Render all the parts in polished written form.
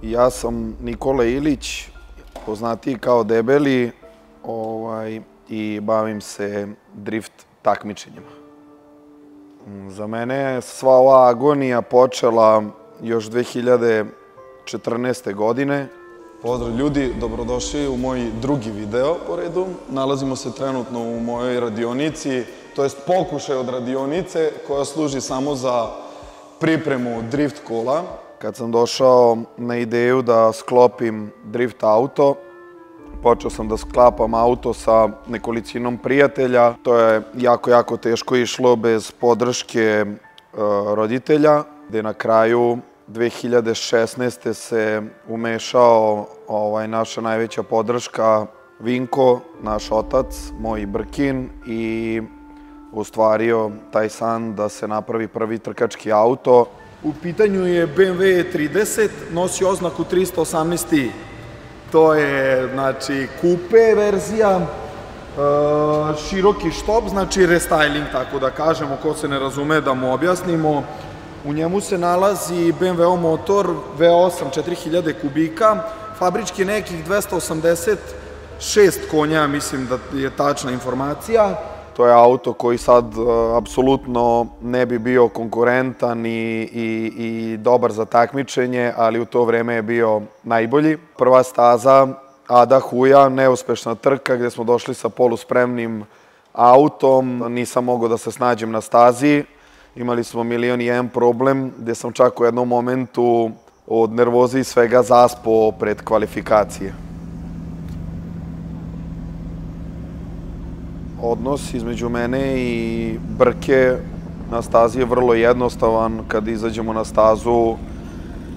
Ja sam Nikola Ilić, poznatiji kao Debeli, i bavim se drift takmičenjima. Za mene je sva ova agonija počela još 2014. godine. Pozdrav ljudi, dobrodošli u moj drugi video po redu. Nalazimo se trenutno u mojoj radionici, to jest pokušaj od radionice koja služi samo za pripremu drift kola. Kad sam došao na ideju da sklopim drift auto, počeo sam da sklapam auto sa nekolicinom prijatelja. To je jako teško išlo bez podrške roditelja, gde na kraju 2016. se umešao naša najveća podrška Vinko, naš otac, moj Brkin, i ostvario taj san da se napravi prvi trkački auto. U pitanju je BMW 30, nosi oznaku 318i. To je, znači, kupe verzija, široki štop, znači restyling, tako da kažemo, ko se ne razume da mu objasnimo. U njemu se nalazi BMW motor V8 4000 kubika, fabrički nekih 286 konja, mislim da je tačna informacija. To je auto koji sad apsolutno ne bi bio konkurentan i dobar za takmičenje, ali u to vreme je bio najbolji. Prva staza Ada Huja, neuspešna trka gde smo došli sa poluspremnim autom. Nisam mogao da se snađem na stazi. Imali smo 1.000.001 problem gde sam čak u jednom momentu od nervoze i svega zaspao pred kvalifikacije. Odnos između mene i Brke na stazi je vrlo jednostavan. Kad izađemo na stazu,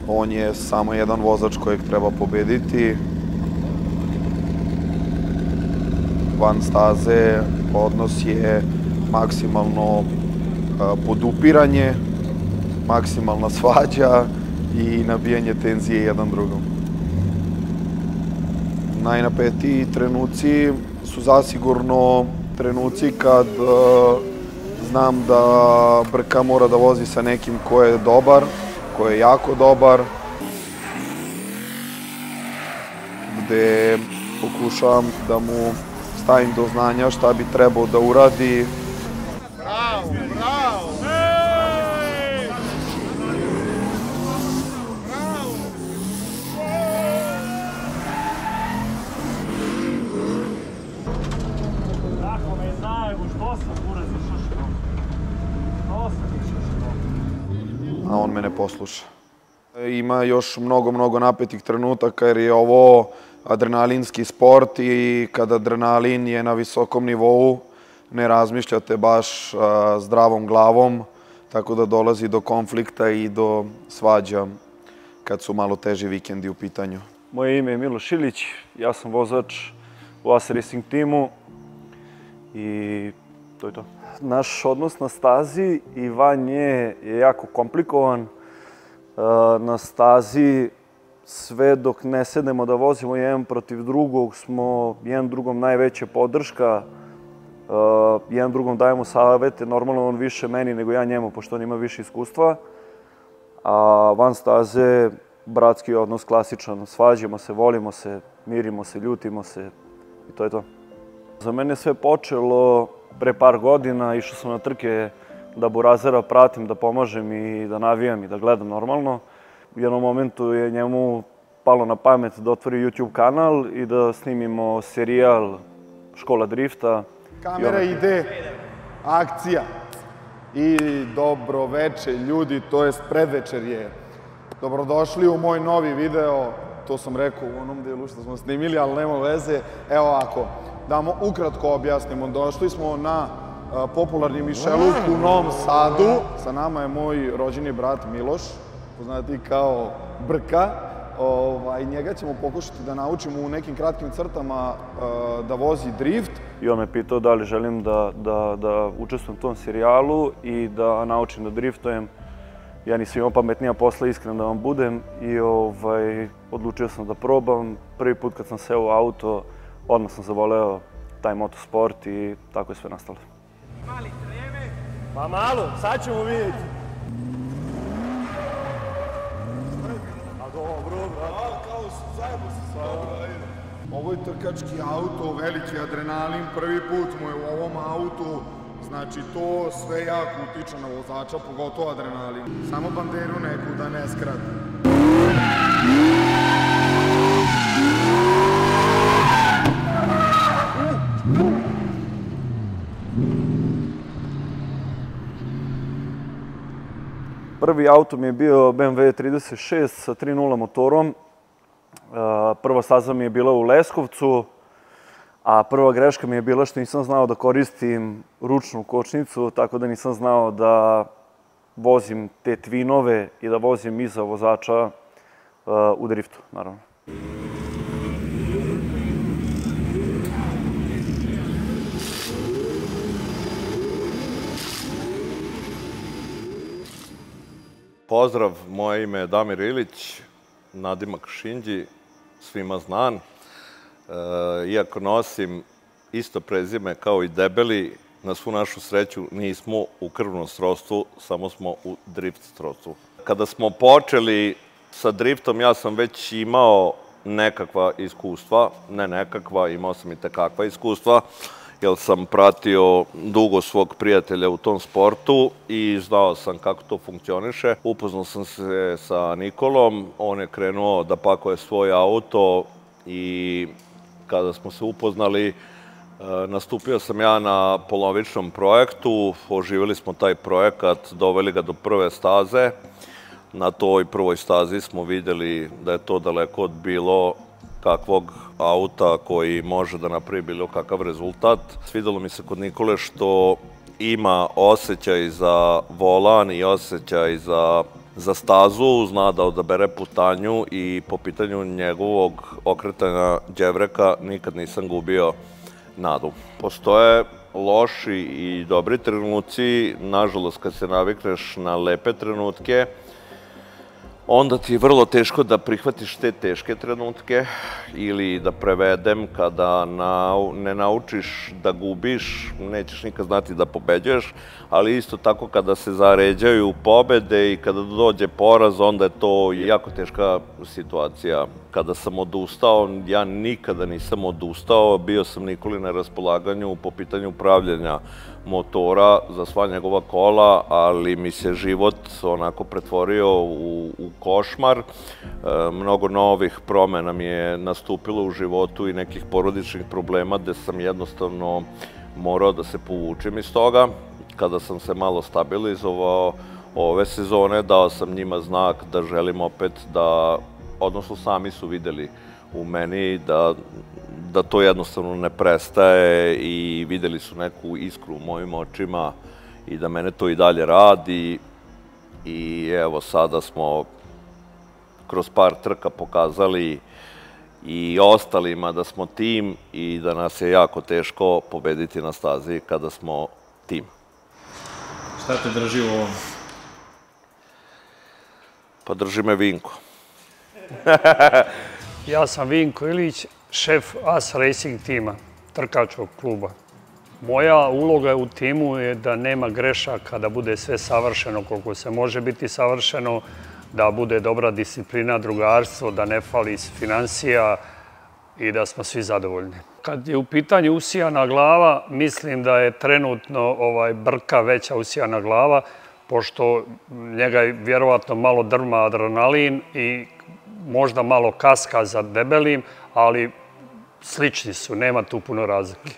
on je samo jedan vozač kojeg treba pobediti. Van staze odnos je maksimalno podupiranje, maksimalna svađa i nabijanje tenzije jedan drugom. Najnapetiji trenuci su zasigurno trenuci kad znam da Brka mora da vozi sa nekim ko je dobar, ko je jako dobar, gde pokušavam da mu stavim do znanja šta bi trebao da uradi. Bravo, bravo! A on me ne posluša. Ima još mnogo napetih trenutaka jer je ovo adrenalinski sport i kada adrenalin je na visokom nivou ne razmišljate baš zdravom glavom, tako da dolazi do konflikta i do svađa kad su malo teži vikendi u pitanju. Moje ime je Miloš Ilić, ja sam vozač u AS Racing timu i to je to. Naš odnos na stazi i van nje je jako komplikovan. Na stazi sve dok ne sednemo da vozimo jedan protiv drugog smo jedan drugom najveća podrška. Jedan drugom dajemo savete, normalno on više meni nego ja njemu, pošto on ima više iskustva. A van staze, bratski odnos klasičan, svađamo se, volimo se, mirimo se, ljutimo se i to je to. Za mene sve počelo pre par godina, išao sam na trke da burazera pratim, da pomažem i da navijam i da gledam normalno. U jednom momentu je njemu palo na pamet da otvori YouTube kanal i da snimimo serijal Škola drifta. Kamera ide, akcija. I dobro veče ljudi, to jest predvečer je. Dobrodošli u moj novi video, to sam rekao u onom delu što smo snimili, ali nema veze. Evo ovako, da vam ukratko objasnimo. Došli smo na popularni Mišeluk u Novom Sadu. Sa nama je moj rođeni brat Miloš, poznati kao Brka. Njega ćemo pokušati da naučimo u nekim kratkim crtama da vozi drift. I on me pitao da li želim da učestvujem u tom serijalu i da naučim da driftujem. Ja nisam imao pametnija posla, iskreno da vam budem, i odlučio sam da probam. Prvi put kad sam seo u auto, odmah sam zavoleo taj motosport i tako je sve nastalo. Mali treme. Pa malo, sad ćemo vidjeti. Dobro, brate. Kao zajedno se sve. Dobro, ajde. Ovo je trkački auto, veliki adrenalin, prvi put mu je u ovom autu. Znači, to sve jako utiče na vozača, pogotovo adrenalin. Samo banderu neku da ne skrati. Prvi auto mi je bio BMW 36 sa 3.0 motorom. Prva staza mi je bila u Leskovcu, a prva greška mi je bila što nisam znao da koristim ručnu kočnicu, tako da nisam znao da vozim te twinove i da vozim iza vozača u driftu, naravno. Pozdrav, moje ime je Damir Ilić, nadimak Šinđi, svima znan. Iako nosim isto prezime kao i Debeli, na svu našu sreću nismo u krvnom srodstvu, samo smo u drift srodstvu. Kada smo počeli sa driftom, ja sam već imao nekakva iskustva, ne nekakva, imao sam i tekakva iskustva, jer sam pratio dugo svog prijatelja u tom sportu i znao sam kako to funkcioniše. Upoznao sam se sa Nikolom, on je krenuo da pakuje svoj auto i kada smo se upoznali, nastupio sam ja na polovičnom projektu, oživjeli smo taj projekat, doveli ga do prve staze. Na toj prvoj stazi smo vidjeli da je to daleko od bilo kakvog auta koji može da napravi bilo kakav rezultat. Svidelo mi se kod Nikole što ima osjećaj za volan i osjećaj za stazu, zna da odabere putanju i po pitanju njegovog okretanja đevreka nikad nisam gubio nadu. Postoje loši i dobri trenuci, nažalost kad se navikneš na lepe trenutke, onda ti je vrlo teško da prihvatiš te teške trenutke ili da prevedem kada ne naučiš da gubiš, nećeš nikad znati da pobeđuješ, ali isto tako kada se zaređaju pobede i kada dođe poraz, onda je to jako teška situacija. Kada sam odustao, ja nikada nisam odustao, bio sam Nikoli na raspolaganju po pitanju upravljanja motora za sva njegova kola, ali mi se život onako pretvorio u košmar. Mnogo novih promena mi je nastupilo u životu i nekih porodičnih problema gde sam jednostavno morao da se povučem iz toga. Kada sam se malo stabilizovao ove sezone, dao sam njima znak da želim opet da, odnosno sami su videli u meni da to jednostavno ne prestaje i videli su neku iskru u mojim očima i da mene to i dalje radi. I evo sada smo kroz par trka pokazali i ostalima da smo tim i da nas je jako teško pobediti na stazi kada smo tim. Šta te drži u ovom? Pa drži me Vinko. Ja sam Vinko Ilić, šef AS Racing tima, trkačkog kluba. Moja uloga u timu je da nema grešaka, da bude sve savršeno koliko se može biti savršeno, da bude dobra disciplina, drugarstvo, da ne fali finansija i da smo svi zadovoljni. Kad je u pitanju usijana glava, mislim da je trenutno Brka veća usijana glava, pošto njega je vjerovatno malo drma adrenalin i možda malo kaska za Debelim, ali slični su, nema tu puno razlike.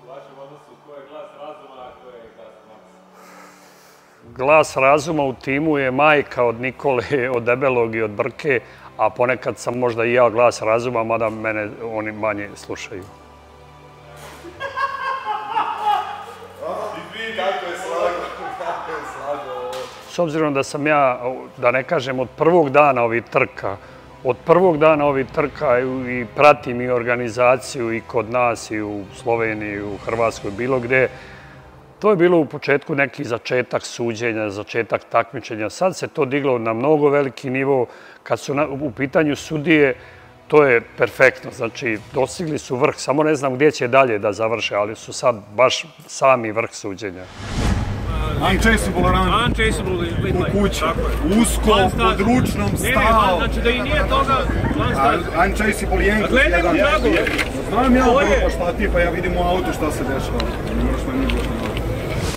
U vašem odnosu, ko je glas razuma, a ko je glas Max? Glas razuma u timu je Majka od Nikole, od Debelog i od Brke, a ponekad sam možda i ja glas razuma, mada mene oni manje slušaju. S obzirom da sam ja, da ne kažem, od prvog dana ovih trka i pratim i organizaciju i kod nas i u Sloveniji, i u Hrvatskoj, bilo gde, to je bilo u početku neki začetak suđenja, začetak takmičenja. Sad se to diglo na mnogo veliki nivo. Kad su u pitanju sudije, to je perfektno. Znači, dostigli su vrh, samo ne znam gdje će dalje da završe, ali su sad baš sami vrh suđenja. Unchaseable run. Unchaseable lead line. U kući. Usko, pod ručnom, stao. Znači da i nije toga plan staze. Unchaseable Yankees. Gledaj mu dragove. Znam ja pa šta ti, pa ja vidim u autu šta se dešava.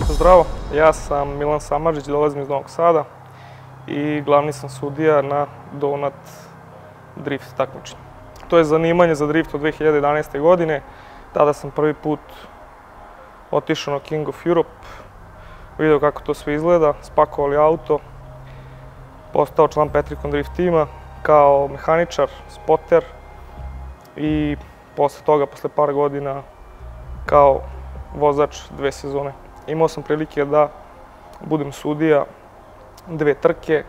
Zdravo, ja sam Milan Samardžić, dolazim iz Novog Sada i glavni sam sudija na Donut drift takmičenju. To je zanimanje za drift od 2011. godine. Tada sam prvi put otišao na King of Europe, video kako to sve izgleda, spakovali auto, postao član Petrikon Drift tima kao mehaničar, spoter i posle toga, posle par godina, kao vozač 2 sezone. Imao sam prilike da budem sudija 2 trke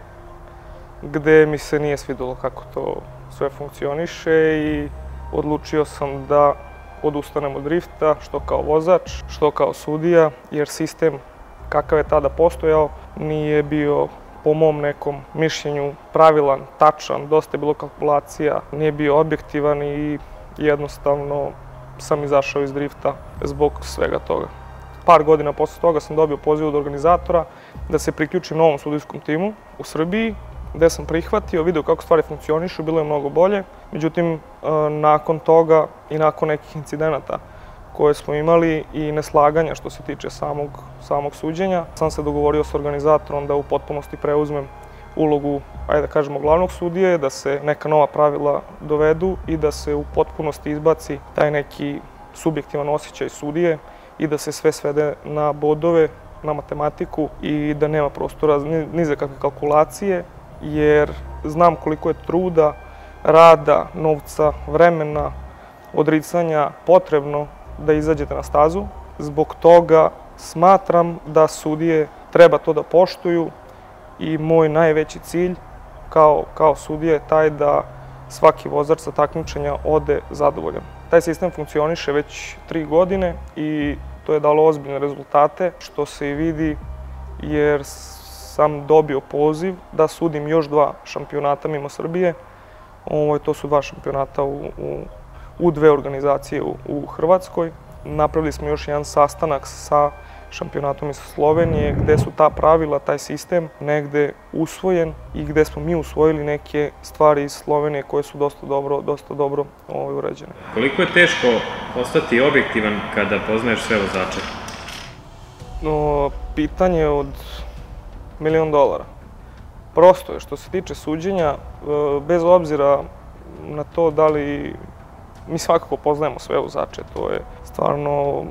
gde mi se nije svidelo kako to sve funkcioniše i odlučio sam da odustanem od drifta, što kao vozač, što kao sudija, jer sistem kakav je tada postojao nije bio po mom nekom mišljenju pravilan, tačan, dosta je bilo kalkulacija, nije bio objektivan i jednostavno sam izašao iz drifta zbog svega toga. Par godina posle toga sam dobio poziv od organizatora da se priključim novom sudijskom timu u Srbiji, gde sam prihvatio, video kako stvari funkcionišu, bilo je mnogo bolje. Međutim, nakon toga i nakon nekih incidenata koje smo imali i neslaganja što se tiče samog suđenja, sam se dogovorio s organizatorom da u potpunosti preuzmem ulogu, ajde da kažemo, glavnog sudije, da se neka nova pravila dovedu i da se u potpunosti izbaci taj neki subjektivan osjećaj sudije i da se sve svede na bodove, na matematiku i da nema prostora ni za kakve kalkulacije, jer znam koliko je truda, rada, novca, vremena, odricanja potrebno da izađete na stazu. Zbog toga smatram da sudije treba to da poštuju i moj najveći cilj kao sudija je taj da svaki vozač sa takmičenja ode zadovoljan. Taj sistem funkcioniše već 3 godine i to je dalo ozbiljne rezultate, što se i vidi jer sam dobio poziv da sudim još 2 šampionata mimo Srbije. To su 2 šampionata u 2 organizacije u Hrvatskoj. Napravili smo još jedan sastanak sa šampionatom iz Slovenije, gde su ta pravila, taj sistem negde usvojen i gde smo mi usvojili neke stvari iz Slovenije koje su dosta dobro uređene. Koliko je teško ostati objektivan kada poznaješ sve vozače? Pitanje od $1.000.000. Prosto je, što se tiče suđenja, bez obzira na to da li mi svakako poznajemo sve vozače, to je stvarno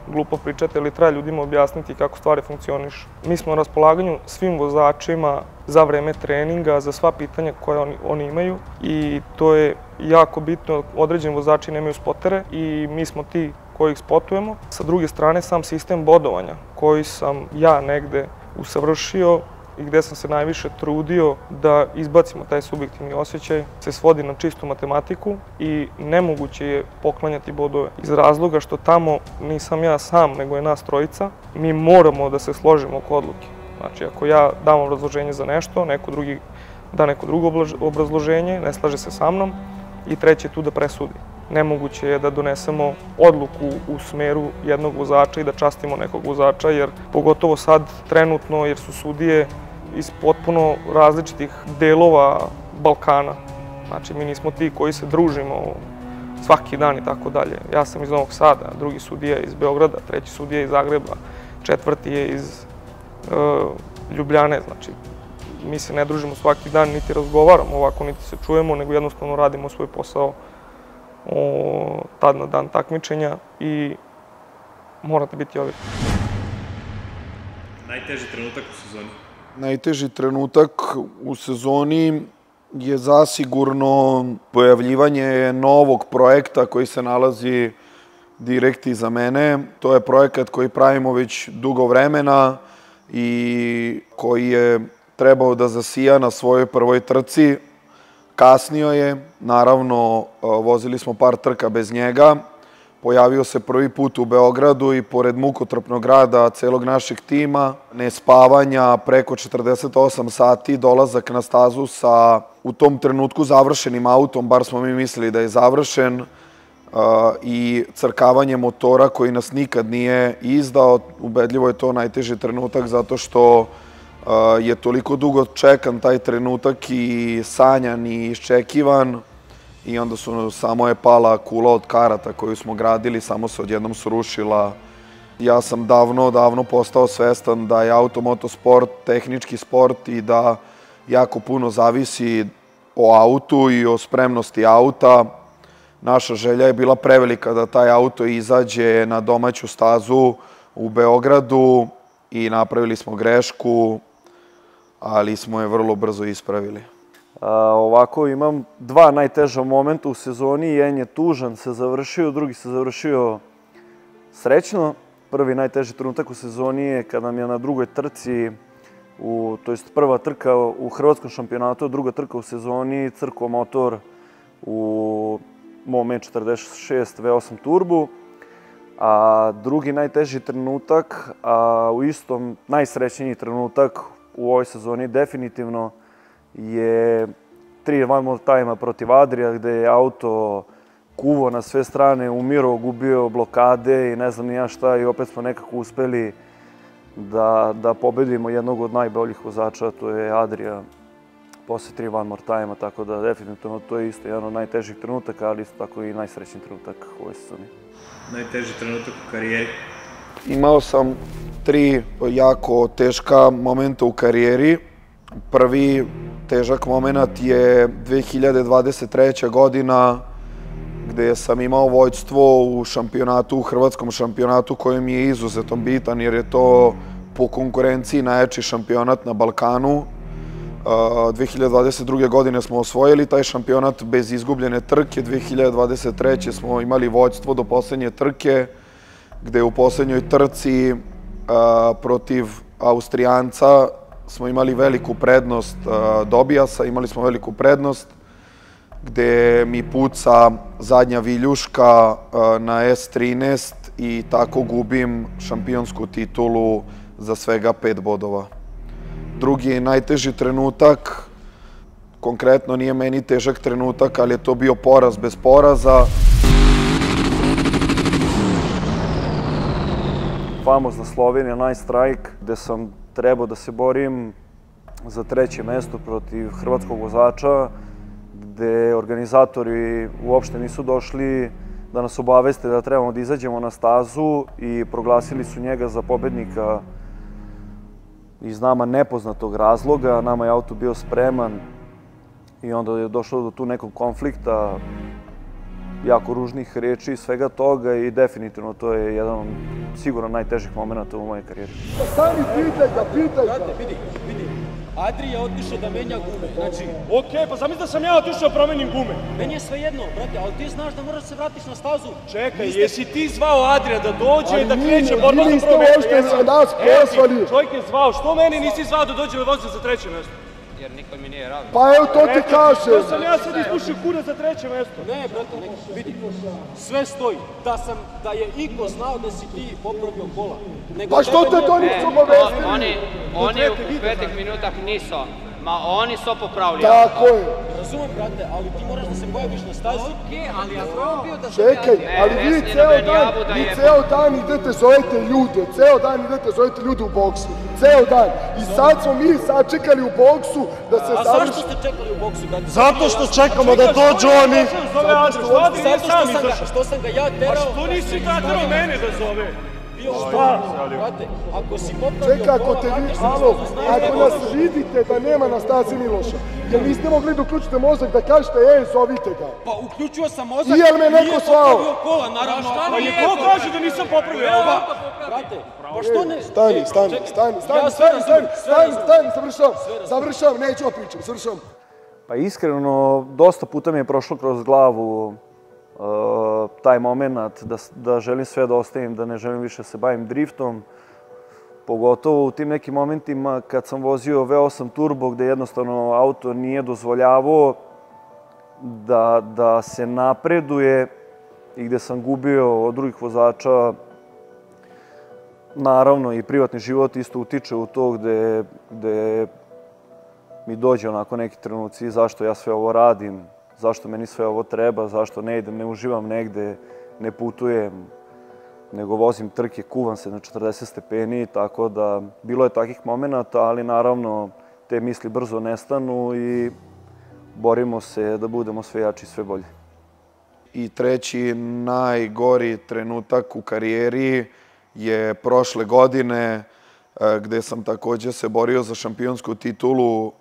glupo pričati, ali treba ljudima objasniti kako stvari funkcionišu. Mi smo na raspolaganju svim vozačima za vreme treninga, za sva pitanja koje oni imaju i to je jako bitno. Određeni vozači nemaju spotere i mi smo ti koji ih spotujemo. Sa druge strane, sam sistem bodovanja koji sam ja negde usavršio i gde sam se najviše trudio da izbacimo taj subjektivni osjećaj, se svodi na čistu matematiku i nemoguće je poklanjati bodove. Iz razloga što tamo nisam ja sam, nego je nas trojica, mi moramo da se složimo oko odluke. Znači, ako ja dam obrazloženje za nešto, neko drugi da neko drugo obrazloženje, ne slaže se sa mnom i treći je tu da presudi. Nemoguće je da donesemo odluku u smeru jednog vozača i da častimo nekog vozača, jer pogotovo sad trenutno, jer su sudije iz potpuno različitih delova Balkana. Znači, mi nismo ti koji se družimo svaki dan i tako dalje. Ja sam iz Novog Sada, drugi sudija iz Beograda, treći sudija iz Zagreba, četvrti je iz Ljubljane. Znači, mi se ne družimo svaki dan, niti razgovaramo ovako, niti se čujemo, nego jednostavno radimo svoj posao tad na dan takmičenja i morate biti objektivni. Najteži trenutak u sezoni? Najteži trenutak u sezoni je zasigurno pojavljivanje novog projekta koji se nalazi direkt iza mene. To je projekat koji pravimo već dugo vremena i koji je trebao da zasija na svojoj prvoj trci. Kasnio je, naravno, vozili smo par trka bez njega. Pojavio se prvi put u Beogradu i pored mukotrpnog rada celog našeg tima, nespavanja, preko 48 sati, dolazak na stazu sa u tom trenutku završenim autom, bar smo mi mislili da je završen, i crkavanje motora koji nas nikad nije izdao. Ubedljivo je to najteži trenutak zato što je toliko dugo čekan taj trenutak i sanjan i iščekivan i onda samo je pala kula od karata koju smo gradili, samo se odjednom srušila. Ja sam davno postao svestan da je automotosport tehnički sport i da jako puno zavisi o autu i o spremnosti auta. Naša želja je bila prevelika da taj auto izađe na domaću stazu u Beogradu i napravili smo grešku, ali smo je vrlo brzo ispravili. Ovako, imam dva najteža momenta u sezoni. Jedan je tužan se završio, drugi se završio srećno. Prvi najteži trenutak u sezoni je kada nam je na drugoj trci, to jest prva trka u hrvatskom šampionatu, druga trka u sezoni, crkao motor u mom E46 V8 turbu. A drugi najteži trenutak, a u istom najsrećniji trenutak u ovoj sezoni definitivno je 3 one more time protiv Adrija, gde je auto kuvao na sve strane, umirao, gubio blokade i ne znam ni ja šta, i opet smo nekako uspeli da pobedimo jednog od najboljih vozača, to je Adrija, posle 3 one more time-a, tako da definitivno to je isto jedan od najtežih trenutaka, ali isto tako i najsrećniji trenutak u ovoj sezoni. Najteži trenutak u karijeri? Imao sam 3 jako teška momenta u karijeri. Prvi težak moment je 2023. godina, gde sam imao vođstvo u šampionatu, u hrvatskom šampionatu, koji mi je izuzetno bitan, jer je to po konkurenciji najjači šampionat na Balkanu. 2022. godine smo osvojili taj šampionat bez izgubljene trke. 2023. smo imali vođstvo do poslednje trke, gde u poslednjoj trci protiv Austrijanca smo imali veliku prednost Dobijasa, imali smo veliku prednost, gde mi puca zadnja viljuška na S13 i tako gubim šampionsku titulu za svega 5 bodova. Drugi najteži trenutak, konkretno nije meni težak trenutak, ali je to bio poraz bez poraza. Famozna Slovenija, Night Strike, gde sam trebao da se borim za 3. mesto protiv hrvatskog vozača, gde organizatori uopšte nisu došli da nas obaveste da trebamo da izađemo na stazu i proglasili su njega za pobednika iz nama nepoznatog razloga. Nama je auto bio spreman i onda je došlo do tu nekog konflikta, jako ružnih reči i svega toga, i definitivno to je jedan sigurno najtežih momenta u mojoj karijeri. Stani, pitaj ga! Vidi, Adri je otišao da menja gume, znači... Okej, pa zamisli da sam ja otišao da promenim gume. Meni je svejedno, brate, ali ti znaš da moraš da se vratiš na stazu. Čekaj, jesi ti zvao Adrija da dođe i da kreće borba za prvo mesto? Ali niste uopšte nas pozvali. Čovjek je zvao, što meni nisi zvao da dođe da vozi za 3. mesto? Jer niko mi nije ravno. Pa evo to ti kažem. To sam ja sad ispušio kura za 3. mesto. Ne, brate, vidi, sve stoji. Da je Iko znao da si ti popravio kola. Pa što te to nisu obavestili? Oni u 5 minutah nisu. Ma oni su popravili. Tako je. Razumem, brate, ali ti moraš da se pojaviš na stazi. Okej, ali ako je on bio da se... Čekaj, ali vi ceo dan idete, zovete ljude u boksu. Ceo dan. I sad smo mi sačekali u boksu da se završi... A zašto ste čekali u boksu? Zato što čekamo da dođu oni. Što sam ga ja terao... A što nisi terao mene da zove? Brate, ako si popravio... Čekaj, ako nas vidite da nema na stazi Miloša, jer niste mogli da uključite mozak da kažete, zovite ga. Pa uključio sam mozak i jel me neko zvao? Nije popravio kola, naravno. Pa je ko kaže da nisam popravio? Brate, pa što ne... Stani, završavam, neću pričam, završavam. Pa iskreno, dosta puta mi je prošlo kroz glavu taj moment da želim sve da ostavim, da ne želim više se bavim driftom. Pogotovo u tim nekim momentima kad sam vozio V8 turbo, gde jednostavno auto nije dozvoljavao da se napreduje i gde sam gubio od drugih vozača. Naravno i privatni život isto utiče u to, gde mi dođe onako neki trenuci zašto ja sve ovo radim. zašto meni sve ovo treba, zašto ne idem, ne uživam negde, ne putujem, nego vozim trke, kuvam se na 40 stepeni, tako da bilo je takvih momenata, ali naravno te misli brzo nestanu i borimo se da budemo sve jači i sve bolji. I treći najgori trenutak u karijeri je prošle godine, gde sam takođe se borio za šampionsku titulu,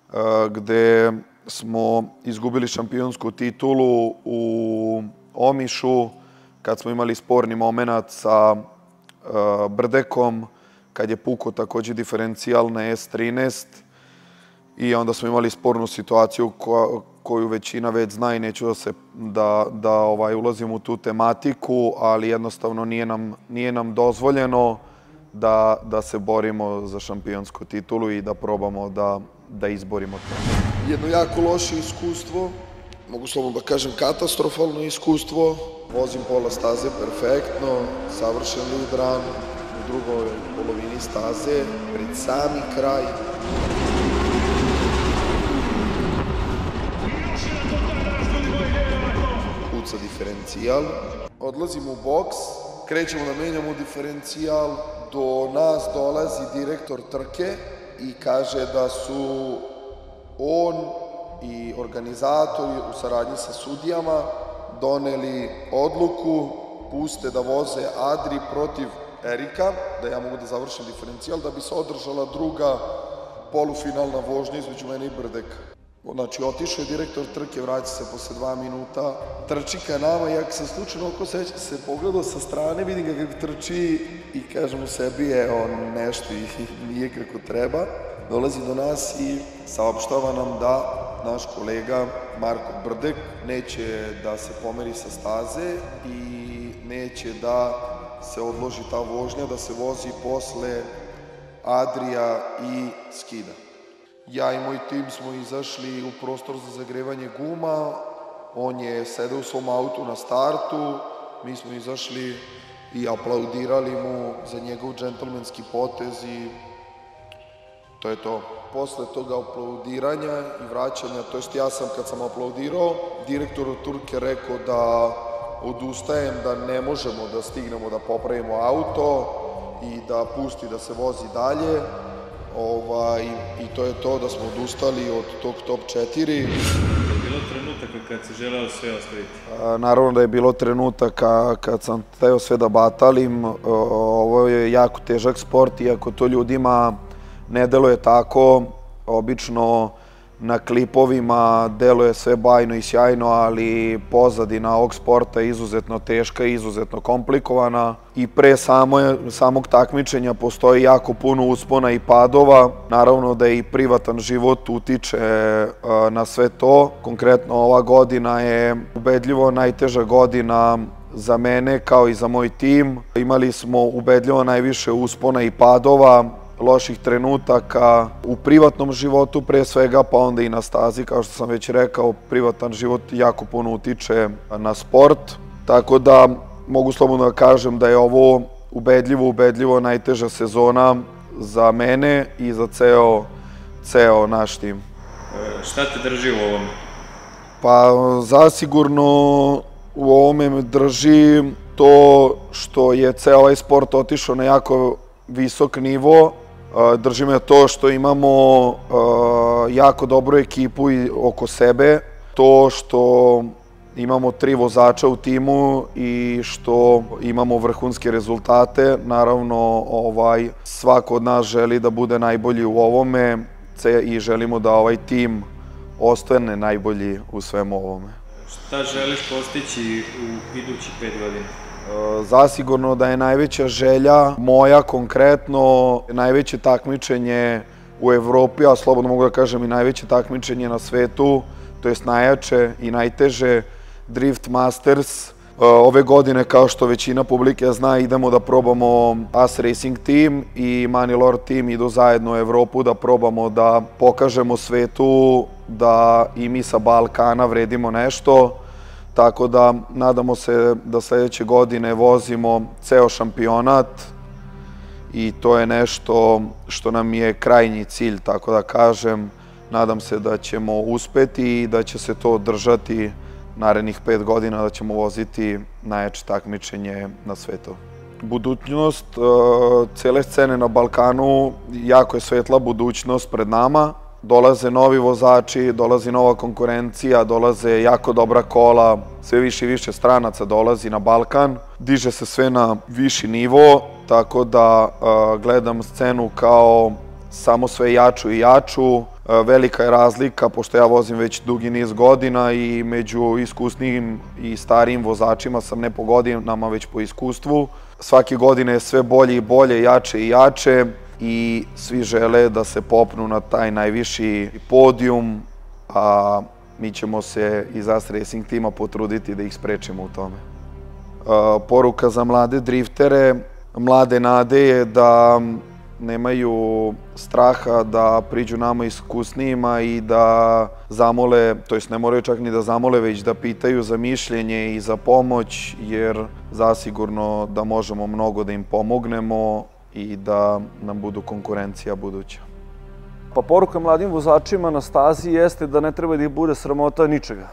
gde smo izgubili šampionsku titulu u Omišu, kad smo imali sporni moment sa Brdekom, kad je pukao takođe diferencijal na S13 i onda smo imali spornu situaciju koju većina već zna i neću da ulazim u tu tematiku, ali jednostavno nije nam dozvoljeno da se borimo za šampionsku titulu i da probamo da izborimo to. Jedno jako loše iskustvo, mogu slobodno da kažem katastrofalno iskustvo. Vozim pola staze perfektno, savršen lead run u drugoj polovini staze, pred sami kraj. Puca diferencijal. Odlazimo u boks, krećemo da menjamo diferencijal, do nas dolazi direktor trke i kaže da su on i organizatori u saradnji sa sudijama doneli odluku, puste da voze Adri protiv Erika, da ja mogu da završim diferencijal, da bi se održala druga polufinalna vožnja između mene i Brdeka. Znači, otišao je direktor trke, vraća se posle 2 minuta, trči ka nama i ako sam slučajno oko seća se pogledao sa strane, vidim ga kako trči i kažem u sebi je on nešto i nije kako treba. Dolazi do nas i saopštava nam da naš kolega Marko Brdek neće da se pomeri sa staze i neće da se odloži ta vožnja, da se vozi posle Adrija i skida. Ja i moj tim smo izašli u prostor za zagrevanje guma, on je sedeo u svom autu na startu, mi smo izašli i aplaudirali mu za njegov džentlmenski potez i to je to. Posle toga aplaudiranja i vraćanja, to jest ja sam kad sam aplaudirao, direktor Turke rekao da odustajem, da ne možemo da stignemo da popravimo auto i da pusti da se vozi dalje. I to je to, da smo odustali od tog top 4. Je bilo trenutaka kad si želeo sve ostaviti? Naravno da je bilo trenutaka kad sam hteo sve da batalim. Ovo je jako težak sport, iako to ljudima ne deluje tako. Obično na klipovima deluje sve bajno i sjajno, ali pozadina ovog sporta je izuzetno teška i izuzetno komplikovana. I pre samog takmičenja postoji jako puno uspona i padova. Naravno da i privatan život utiče na sve to. Konkretno ova godina je ubedljivo najteža godina za mene kao i za moj tim. Imali smo ubedljivo najviše uspona i padova, loših trenutaka u privatnom životu pre svega, pa onda i na stazi. Kao što sam već rekao, privatan život jako puno utiče na sport. Tako da mogu slobodno da kažem da je ovo ubedljivo najteža sezona za mene i za ceo naš tim. Šta te drži u ovome? Pa zasigurno u ovome me drži to što je ceo ovaj sport otišao na jako visok nivo. Drži me to što imamo jako dobru ekipu oko sebe, to što imamo 3 vozača u timu i što imamo vrhunske rezultate. Naravno, svako od nas želi da bude najbolji u ovome i želimo da ovaj tim ostane najbolji u svemu ovome. Šta želiš postići u idućih 5 godina? Zasigurno da je najveća želja moja konkretno najveće takmičenje u Evropi, a slobodno mogu da kažem i najveće takmičenje na svetu, to jest najjače i najteže, Drift Masters. Ove godine, kao što većina publike zna, idemo da probamo As Racing Team i Money Lord Team idu zajedno u Evropu da probamo da pokažemo svetu da i mi sa Balkana vredimo nešto. Tako da nadamo se da sledeće godine vozimo ceo šampionat i to je nešto što nam je krajnji cilj, tako da kažem. Nadam se da ćemo uspeti i da će se to održati narednih 5 godina da ćemo voziti najjače takmičenje na svetu. Budućnost cele scene na Balkanu, jako je svetla budućnost pred nama. Dolaze novi vozači, dolazi nova konkurencija, dolaze jako dobra kola, sve više i više stranaca dolazi na Balkan. Diže se sve na viši nivo, tako da gledam scenu kao samo sve jaču i jaču. Velika je razlika, pošto ja vozim već dugi niz godina i među iskusnijim i starijim vozačima sam ne po godinama, već po iskustvu. Svake godine je sve bolje i bolje, jače i jače i svi žele da se popnu na taj najviši podijum, a mi ćemo se iz AS Racing tima potruditi da ih sprečimo u tome. Poruka za mlade driftere, mlade nade je da nemaju straha da priđu nama iskusnijima i da zamole, to jest ne moraju čak ni da zamole, već da pitaju za mišljenje i za pomoć, jer zasigurno da možemo mnogo da im pomognemo i da nam budu konkurencija buduća. Pa poruka mladim vozačima na stazi jeste da ne treba da ih bude sramota ničega.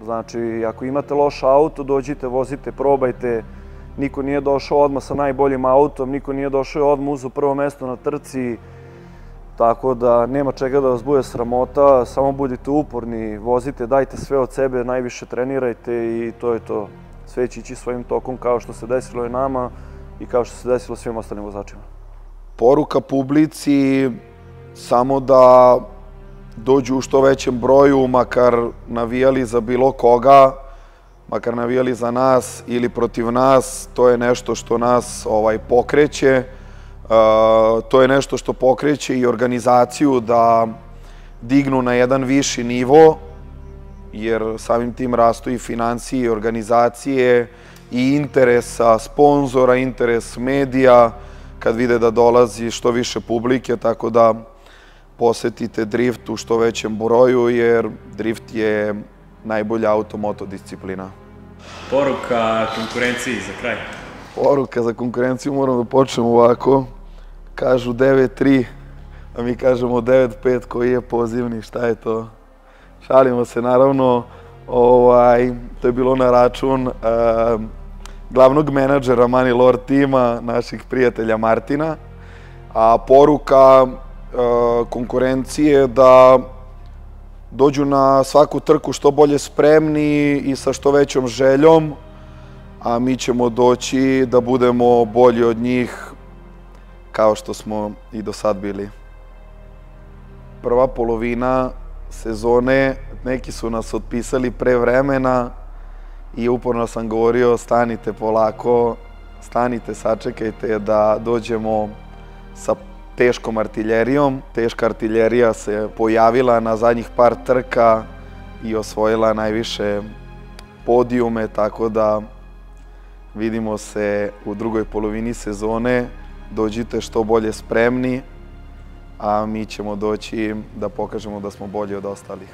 Znači, ako imate loš auto, dođite, vozite, probajte. Niko nije došao odmah sa najboljim autom, niko nije došao odmah uzeo prvo mesto na trci, tako da nema čega da vas bude sramota, samo budite uporni, vozite, dajte sve od sebe, najviše trenirajte i to je to. Sve će ići svojim tokom kao što se desilo i nama i kao što se desilo svim ostalim vozačima. Poruka publici samo da dođu u što većem broju, makar navijali za bilo koga, makar navijali za nas ili protiv nas, to je nešto što nas pokreće. To je nešto što pokreće i organizaciju da dignu na jedan viši nivo, jer samim tim rastu i financije i organizacije i interesa sponzora, interes medija, kad vide da dolazi što više publike, tako da posetite drift u što većem broju, jer drift je najbolja automoto disciplina. Poruka konkurenciji za kraj. Poruka za konkurenciju, moramo da počnemo ovako. Kažu 9-3, a mi kažemo 9-5 koji je pozivni, šta je to? Šalimo se, naravno, to je bilo na račun glavnog menadžera Money Lord tima, naših prijatelja Martina. A poruka konkurencije da dođu na svaku trku što bolje spremni i sa što većom željom, a mi ćemo doći da budemo bolji od njih kao što smo i do sad bili. Prva polovina sezone, neki su nas otpisali pre vremena i uporno sam govorio stanite polako, stanite, sačekajte da dođemo sa teškom artiljerijom. Teška artiljerija se pojavila na zadnjih par trka i osvojila najviše podijume, tako da vidimo se u drugoj polovini sezone. Dođite što bolje spremni, a mi ćemo doći da pokažemo da smo bolji od ostalih.